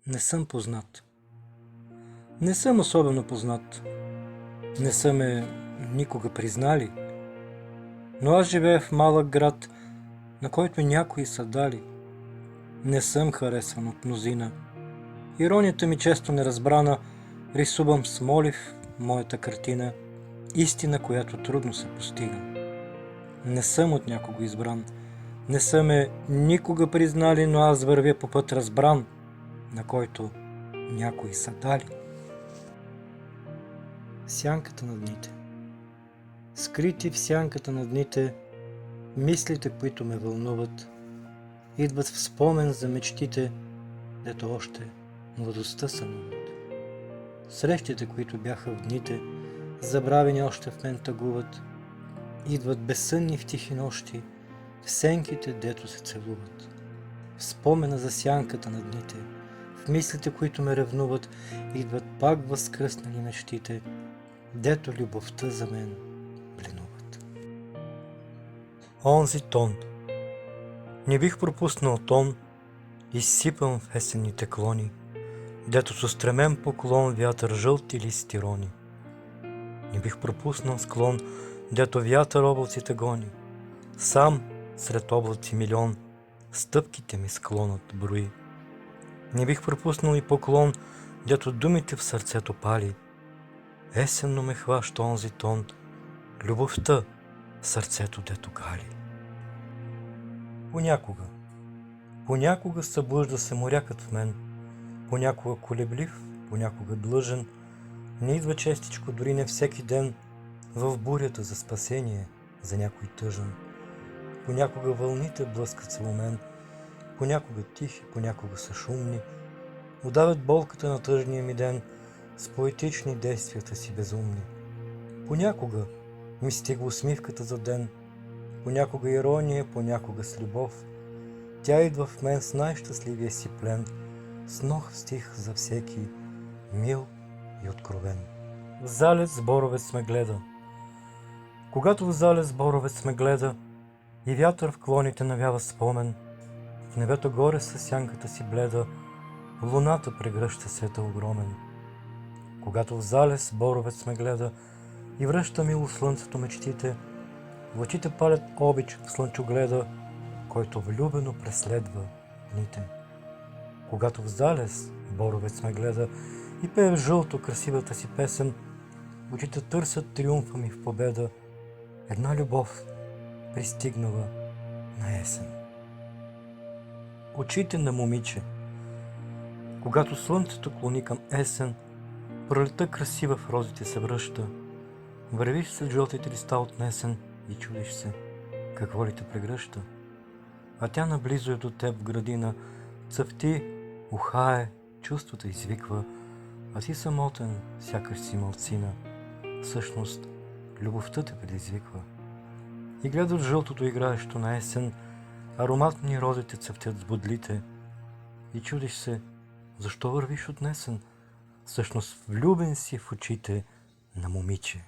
Не съм познат. Не съм особено познат. Не са ме никога признали. Но аз живея в малък град, на който някои са дали. Не съм харесван от мнозина. Иронията ми често неразбрана, рисувам с молив моята картина, истина, която трудно се постига. Не съм от някого избран. Не са ме никога признали, но аз вървя по път разбран, на който някои са дали. Сянката на дните. Скрити в сянката на дните, мислите, които ме вълнуват, идват в спомен за мечтите, дето още младостта сънуват. Срещите, които бяха в дните, забравени още в мен тъгуват, идват безсънни в тихи нощи, в сенките, дето се целуват. В спомена за сянката на дните, в мислите, които ме ревнуват, идват пак възкръснали мечтите, дето любовта за мен бленуват. Онзи тон. Не бих пропуснал тон, изсипан в есенните клони, дето с устремен поклон вятър жълти листи рони. Не бих пропуснал склон, дето вятър облаците гони. Сам сред облаци милион, стъпките ми склонът брои. Не бих пропуснал и поклон, дето думите в сърцето пали. Есенно ме хваща онзи тон, любовта в сърцето дето гали. Понякога събужда се морякът в мен, понякога колеблив, понякога длъжен, не идва честичко, дори не всеки ден, в бурята за спасение за някой тъжен. Понякога вълните блъскат се у мен, понякога тихи, понякога са шумни, удавят болката на тъжния ми ден с поетични действията си безумни. Понякога ми стига усмивката за ден, понякога ирония, понякога с любов. Тя идва в мен с най-щастливия си плен, с нов стих за всеки, мил и откровен. В залез боровец ме гледа. Когато в залез боровец ме гледа и вятър в клоните навява спомен, в небето горе със сянката си бледа луната прегръща света огромен. Когато в залез боровец ме гледа и връща мило слънцето мечтите, в очите палят обич в слънчогледа, който влюбено преследва дните. Когато в залез боровец ме гледа и пее в жълто красивата си песен, очите търсят триумфа ми в победа, една любов пристигнала на есен. Очите на момиче. Когато слънцето клони към есен, пролетта красива в розите се връща, вървиш след жълтите листа отнесен и чудиш се, какво ли те прегръща. А тя наблизо е до теб в градина, цъфти, ухае, чувствата извиква, а ти самотен, сякаш си малцина. Всъщност, любовта те предизвиква. И гледаш жълтото играещо на есен, ароматни розите цъфтят с бодлите, и чудиш се, защо вървиш отнесен, всъщност влюбен си в очите на момиче.